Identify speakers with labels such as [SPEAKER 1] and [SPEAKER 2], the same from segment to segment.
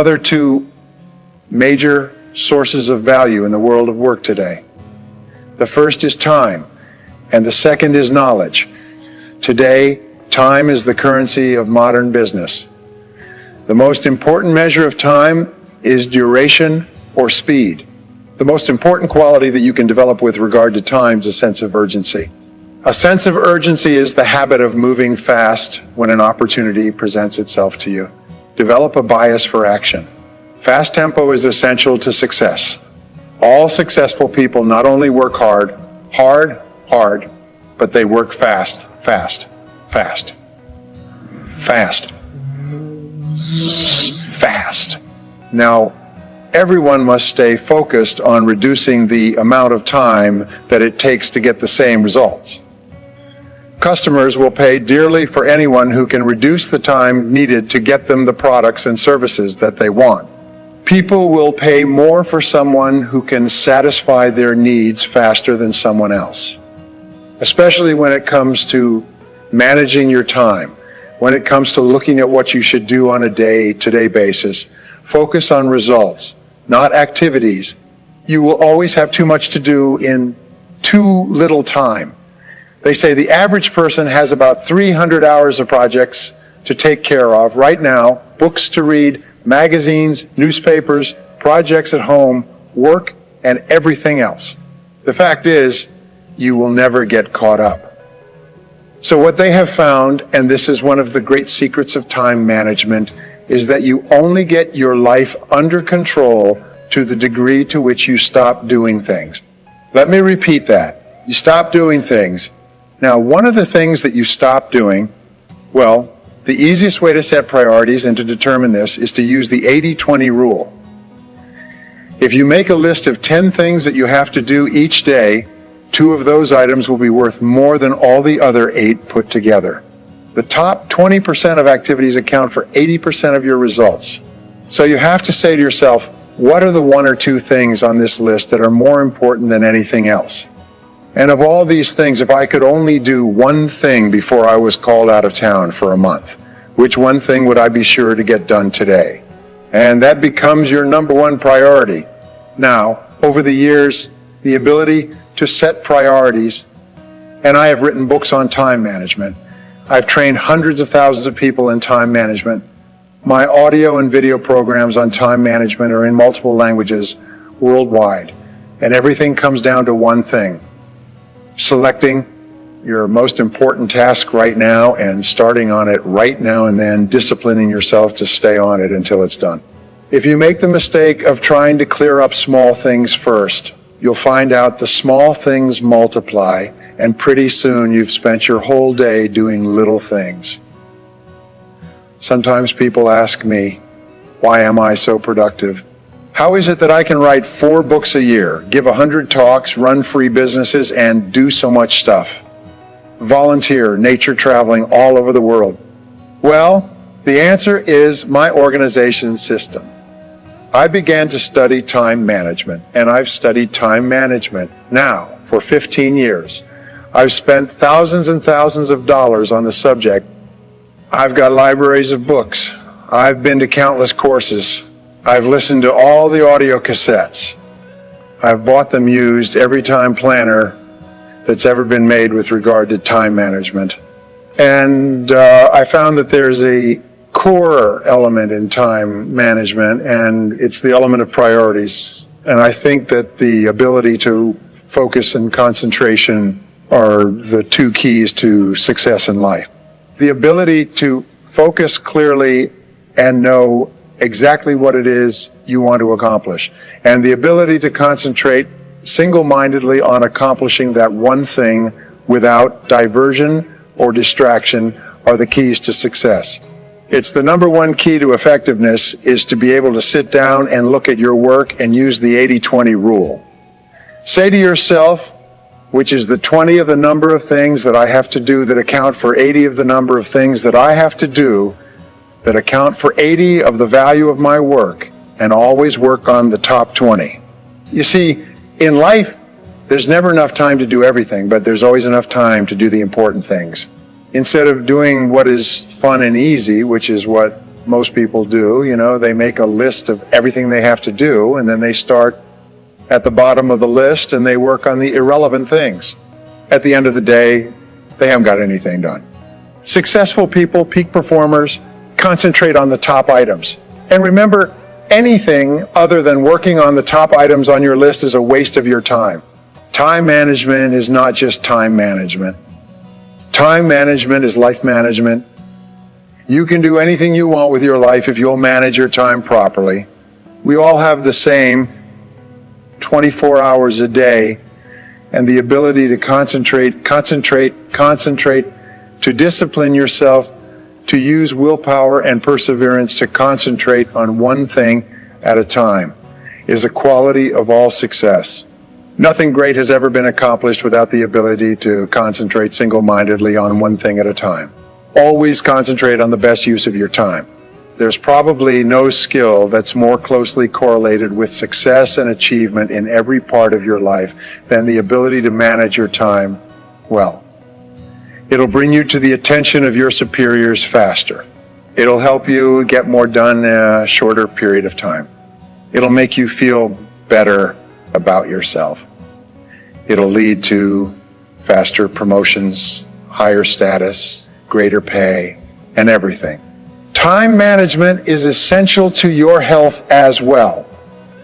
[SPEAKER 1] other two major sources of value in the world of work today. The first is time, and the second is knowledge. Today, time is the currency of modern business. The most important measure of time is duration or speed. The most important quality that you can develop with regard to time is a sense of urgency. A sense of urgency is the habit of moving fast when an opportunity presents itself to you. Develop a bias for action. Fast tempo is essential to success. All successful people not only work hard, but they work fast. Now, everyone must stay focused on reducing the amount of time that it takes to get the same results. Customers will pay dearly for anyone who can reduce the time needed to get them the products and services that they want. People will pay more for someone who can satisfy their needs faster than someone else. Especially when it comes to managing your time, when it comes to looking at what you should do on a day-to-day basis. Focus on results, not activities. You will always have too much to do in too little time. They say the average person has about 300 hours of projects to take care of right now, books to read, magazines, newspapers, projects at home, work, and everything else. The fact is, you will never get caught up. So what they have found, and this is one of the great secrets of time management, is that you only get your life under control to the degree to which you stop doing things. Let me repeat that. You stop doing things. Now, one of the things that you stop doing, well, the easiest way to set priorities and to determine this is to use the 80-20 rule. If you make a list of 10 things that you have to do each day, 2 of those items will be worth more than all the other 8 put together. The top 20% of activities account for 80% of your results. So you have to say to yourself, what are the 1 or 2 things on this list that are more important than anything else? And of all these things, if I could only do one thing before I was called out of town for a month, which one thing would I be sure to get done today? And that becomes your number 1 priority. Now, over the years, the ability to set priorities, and I have written books on time management. I've trained hundreds of thousands of people in time management. My audio and video programs on time management are in multiple languages worldwide. And everything comes down to one thing: selecting your most important task right now and starting on it right now, and then disciplining yourself to stay on it until it's done. If you make the mistake of trying to clear up small things first, you'll find out the small things multiply, and pretty soon you've spent your whole day doing little things. Sometimes people ask me, why am I so productive? How is it that I can write 4 books a year, give 100 talks, run free businesses, and do so much stuff? Volunteer, nature traveling all over the world. Well, the answer is my organization system. I began to study time management, and I've studied time management now for 15 years. I've spent thousands and thousands of dollars on the subject. I've got libraries of books. I've been to countless courses. I've listened to all the audio cassettes. I've bought them used every time planner that's ever been made with regard to time management. And I found that there's a core element in time management, and it's the element of priorities. And I think that the ability to focus and concentration are the 2 keys to success in life. The ability to focus clearly and know exactly what it is you want to accomplish, and the ability to concentrate single-mindedly on accomplishing that one thing without diversion or distraction are the keys to success. It's the number 1 key to effectiveness is to be able to sit down and look at your work and use the 80-20 rule. Say to yourself, which is the 20 of the number of things that I have to do that account for 80 of the number of things that I have to do that account for 80 of the value of my work, and always work on the top 20. You see, in life, there's never enough time to do everything, but there's always enough time to do the important things. Instead of doing what is fun and easy, which is what most people do. They make a list of everything they have to do, and then they start at the bottom of the list and they work on the irrelevant things. At the end of the day, they haven't got anything done. Successful people, peak performers, concentrate on the top items. And remember, anything other than working on the top items on your list is a waste of your time. Time management is not just time management. Time management is life management. You can do anything you want with your life if you'll manage your time properly. We all have the same 24 hours a day, and the ability to concentrate, to discipline yourself, to use willpower and perseverance to concentrate on one thing at a time is a quality of all success. Nothing great has ever been accomplished without the ability to concentrate single-mindedly on one thing at a time. Always concentrate on the best use of your time. There's probably no skill that's more closely correlated with success and achievement in every part of your life than the ability to manage your time well. It'll bring you to the attention of your superiors faster. It'll help you get more done in a shorter period of time. It'll make you feel better about yourself. It'll lead to faster promotions, higher status, greater pay, and everything. Time management is essential to your health as well.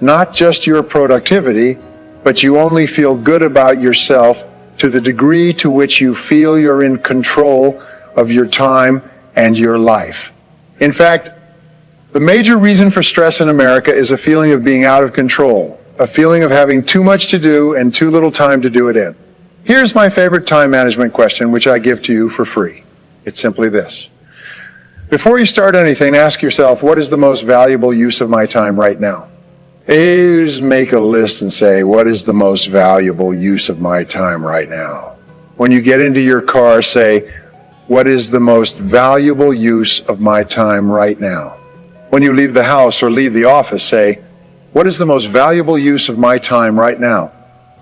[SPEAKER 1] Not just your productivity, but you only feel good about yourself to the degree to which you feel you're in control of your time and your life. In fact, the major reason for stress in America is a feeling of being out of control, a feeling of having too much to do and too little time to do it in. Here's my favorite time management question, which I give to you for free. It's simply this. Before you start anything, ask yourself, what is the most valuable use of my time right now? Just make a list and say, what is the most valuable use of my time right now? When you get into your car, say, what is the most valuable use of my time right now? When you leave the house or leave the office, say, what is the most valuable use of my time right now?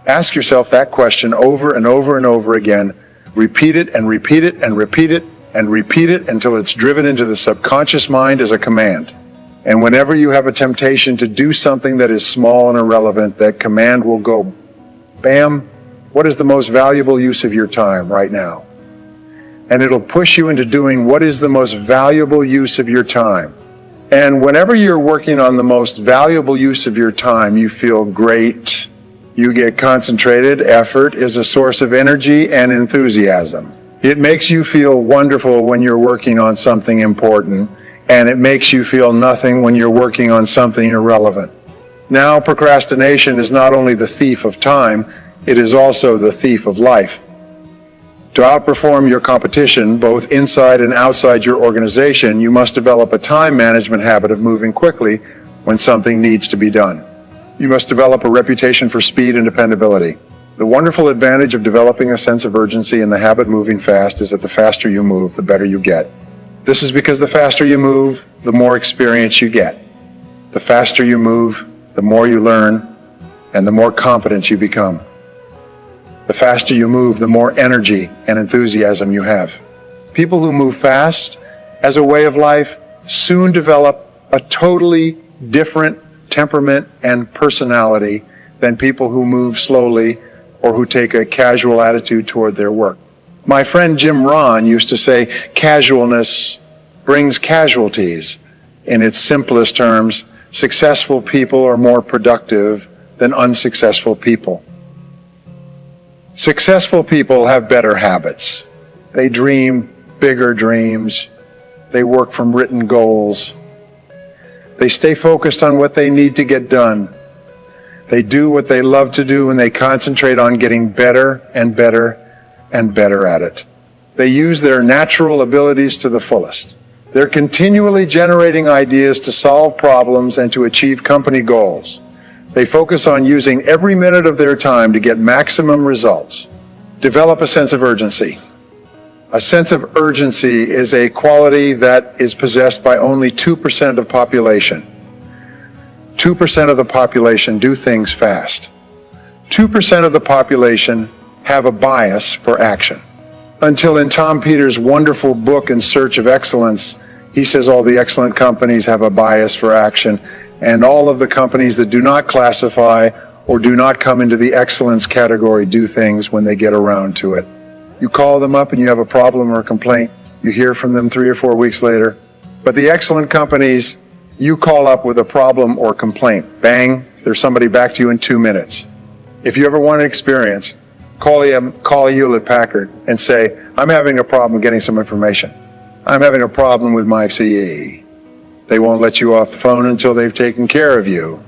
[SPEAKER 1] Ask yourself that question over and over and over again. Repeat it and repeat it and repeat it and repeat it until it's driven into the subconscious mind as a command. And whenever you have a temptation to do something that is small and irrelevant, that command will go, bam, what is the most valuable use of your time right now? And it'll push you into doing what is the most valuable use of your time. And whenever you're working on the most valuable use of your time, you feel great. You get concentrated. Effort is a source of energy and enthusiasm. It makes you feel wonderful when you're working on something important, and it makes you feel nothing when you're working on something irrelevant. Now, procrastination is not only the thief of time, it is also the thief of life. To outperform your competition, both inside and outside your organization, you must develop a time management habit of moving quickly when something needs to be done. You must develop a reputation for speed and dependability. The wonderful advantage of developing a sense of urgency and the habit of moving fast is that the faster you move, the better you get. This is because the faster you move, the more experience you get. The faster you move, the more you learn, and the more competent you become. The faster you move, the more energy and enthusiasm you have. People who move fast as a way of life soon develop a totally different temperament and personality than people who move slowly or who take a casual attitude toward their work. My friend Jim Rohn used to say, casualness brings casualties. In its simplest terms, successful people are more productive than unsuccessful people. Successful people have better habits. They dream bigger dreams. They work from written goals. They stay focused on what they need to get done. They do what they love to do, and they concentrate on getting better and better and better at it. They use their natural abilities to the fullest. They're continually generating ideas to solve problems and to achieve company goals. They focus on using every minute of their time to get maximum results. Develop a sense of urgency. A sense of urgency is a quality that is possessed by only 2% of population. 2% of the population do things fast. 2% of the population have a bias for action. Until in Tom Peters' wonderful book, In Search of Excellence, He says all the excellent companies have a bias for action, and all of the companies that do not classify or do not come into the excellence category do things when they get around to it. You call them up and you have a problem or a complaint. You hear from them 3 or 4 weeks later. But the excellent companies, you call up with a problem or complaint. Bang, there's somebody back to you in 2 minutes. If you ever want an experience, call Hewlett-Packard and say, I'm having a problem getting some information. I'm having a problem with my CE. They won't let you off the phone until they've taken care of you.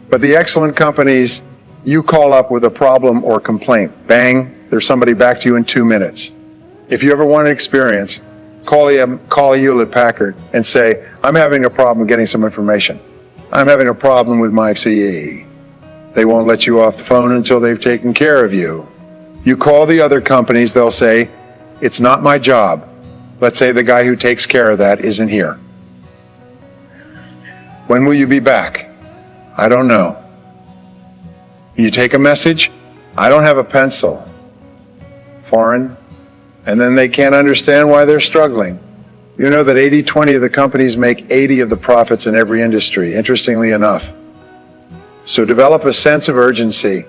[SPEAKER 1] But the excellent companies, you call up with a problem or complaint. Bang, there's somebody back to you in 2 minutes. If you ever want an experience, call Hewlett-Packard and say, I'm having a problem getting some information. I'm having a problem with my CE. They won't let you off the phone until they've taken care of you. You call the other companies, they'll say, it's not my job. Let's say the guy who takes care of that isn't here. When will you be back? I don't know. You take a message? I don't have a pencil. Foreign. And then they can't understand why they're struggling. You know that 80-20 of the companies make 80 of the profits in every industry, interestingly enough. So develop a sense of urgency.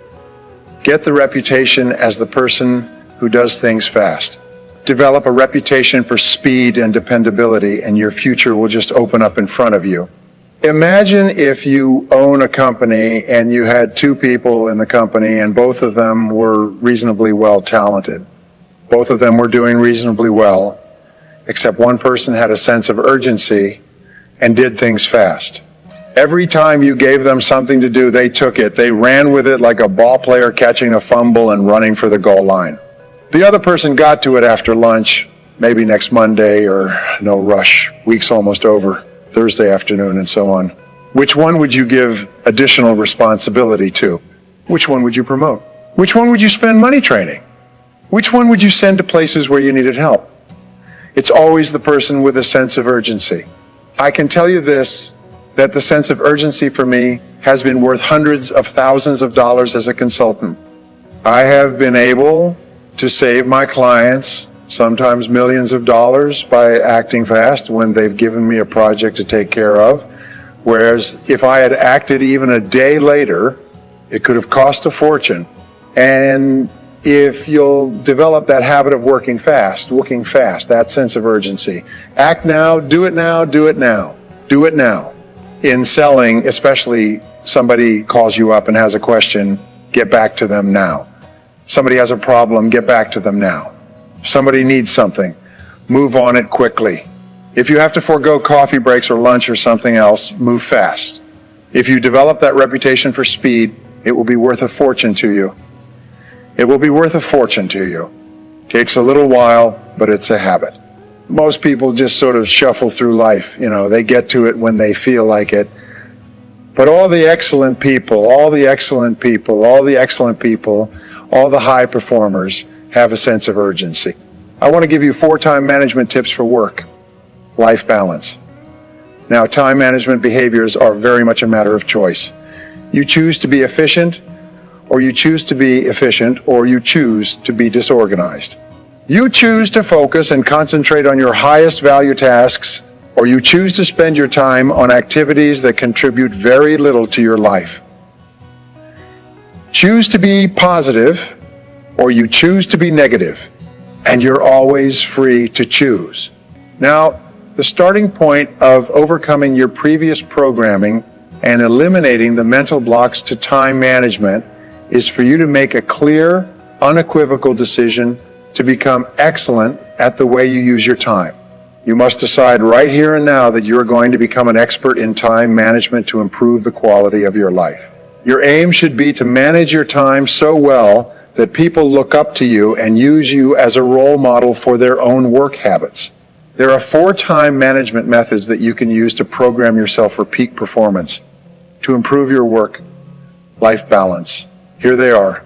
[SPEAKER 1] Get the reputation as the person who does things fast. Develop a reputation for speed and dependability, and your future will just open up in front of you. Imagine if you own a company and you had 2 people in the company and both of them were reasonably well talented. Both of them were doing reasonably well, except one person had a sense of urgency and did things fast. Every time you gave them something to do, they took it. They ran with it like a ball player catching a fumble and running for the goal line. The other person got to it after lunch, maybe next Monday or no rush, week's almost over, Thursday afternoon and so on. Which one would you give additional responsibility to? Which one would you promote? Which one would you spend money training? Which one would you send to places where you needed help? It's always the person with a sense of urgency. I can tell you this, that the sense of urgency for me has been worth hundreds of thousands of dollars as a consultant. I have been able to save my clients sometimes millions of dollars by acting fast when they've given me a project to take care of. Whereas if I had acted even a day later, it could have cost a fortune. And if you'll develop that habit of working fast, that sense of urgency. Act now, do it now, do it now, do it now. In selling, especially somebody calls you up and has a question, get back to them now. Somebody has a problem, get back to them now. Somebody needs something, move on it quickly. If you have to forego coffee breaks or lunch or something else, move fast. If you develop that reputation for speed, it will be worth a fortune to you. It will be worth a fortune to you. Takes a little while, but it's a habit. Most people just sort of shuffle through life. They get to it when they feel like it. But all the excellent people, all the high performers have a sense of urgency. I want to give you 4 time management tips for work. Life balance. Now, time management behaviors are very much a matter of choice. You choose to be efficient, or you choose to be efficient, or you choose to be disorganized. You choose to focus and concentrate on your highest value tasks, or you choose to spend your time on activities that contribute very little to your life. Choose to be positive, or you choose to be negative, and you're always free to choose. Now, the starting point of overcoming your previous programming and eliminating the mental blocks to time management is for you to make a clear, unequivocal decision to become excellent at the way you use your time. You must decide right here and now that you're going to become an expert in time management to improve the quality of your life. Your aim should be to manage your time so well that people look up to you and use you as a role model for their own work habits. There are 4 time management methods that you can use to program yourself for peak performance, to improve your work-life balance. Here they are.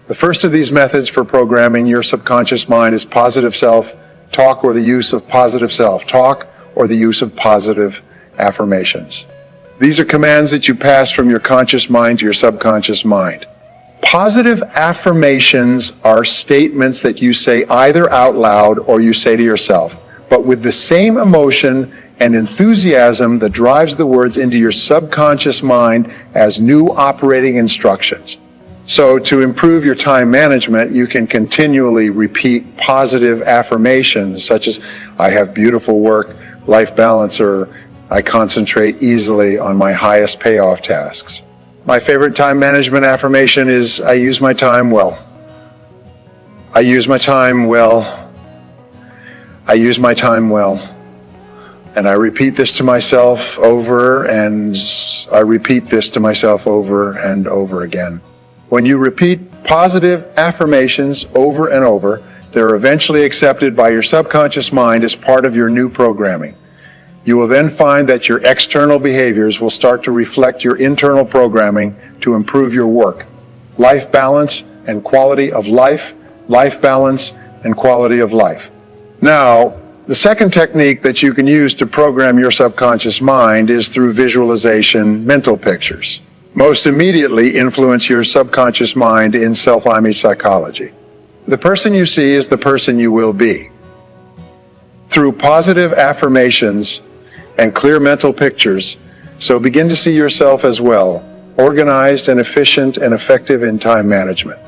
[SPEAKER 1] The first of these methods for programming your subconscious mind is positive self-talk, or the use of positive self-talk, or the use of positive affirmations. These are commands that you pass from your conscious mind to your subconscious mind. Positive affirmations are statements that you say either out loud or you say to yourself, but with the same emotion and enthusiasm that drives the words into your subconscious mind as new operating instructions. So to improve your time management, you can continually repeat positive affirmations such as, I have beautiful work-life balance, or I concentrate easily on my highest payoff tasks. My favorite time management affirmation is, I use my time well. I use my time well. I use my time well. And I repeat this to myself over and over again. When you repeat positive affirmations over and over, they're eventually accepted by your subconscious mind as part of your new programming. You will then find that your external behaviors will start to reflect your internal programming to improve your work, life balance and quality of life, life balance and quality of life. Now, the second technique that you can use to program your subconscious mind is through visualization, mental pictures. Most immediately influence your subconscious mind in self-image psychology. The person you see is the person you will be. Through positive affirmations and clear mental pictures, so begin to see yourself as well, organized and efficient and effective in time management.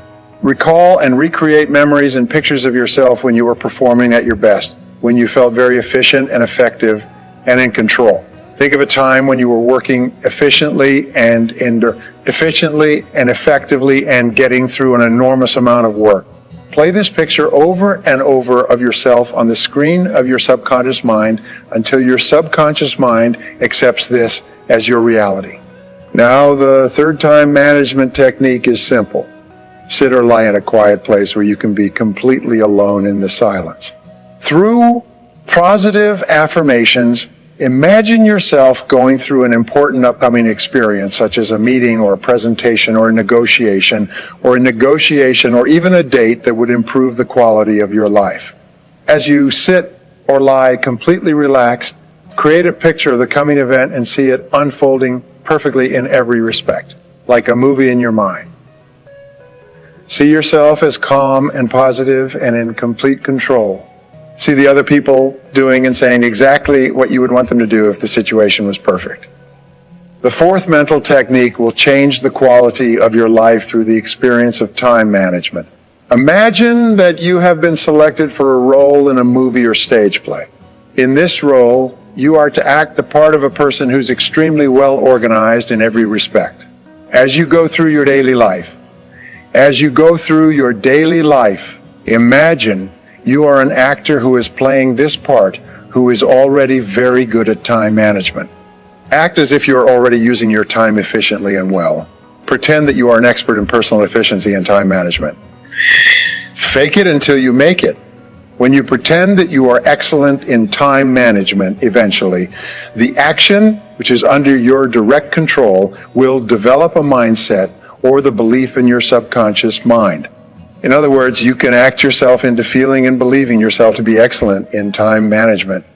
[SPEAKER 1] Recall and recreate memories and pictures of yourself when you were performing at your best, when you felt very efficient and effective and in control. Think of a time when you were working efficiently and effectively and getting through an enormous amount of work. Play this picture over and over of yourself on the screen of your subconscious mind until your subconscious mind accepts this as your reality. Now, the third time management technique is simple. Sit or lie in a quiet place where you can be completely alone in the silence. Through positive affirmations, imagine yourself going through an important upcoming experience, such as a meeting or a presentation or a negotiation or even a date that would improve the quality of your life. As you sit or lie completely relaxed, create a picture of the coming event and see it unfolding perfectly in every respect, like a movie in your mind. See yourself as calm and positive and in complete control. See the other people doing and saying exactly what you would want them to do if the situation was perfect. The fourth mental technique will change the quality of your life through the experience of time management. Imagine that you have been selected for a role in a movie or stage play. In this role, you are to act the part of a person who's extremely well organized in every respect. As you go through your daily life, imagine you are an actor who is playing this part, who is already very good at time management. Act as if you are already using your time efficiently and well. Pretend that you are an expert in personal efficiency and time management. Fake it until you make it. When you pretend that you are excellent in time management, eventually, the action, which is under your direct control, will develop a mindset or the belief in your subconscious mind. In other words, you can act yourself into feeling and believing yourself to be excellent in time management.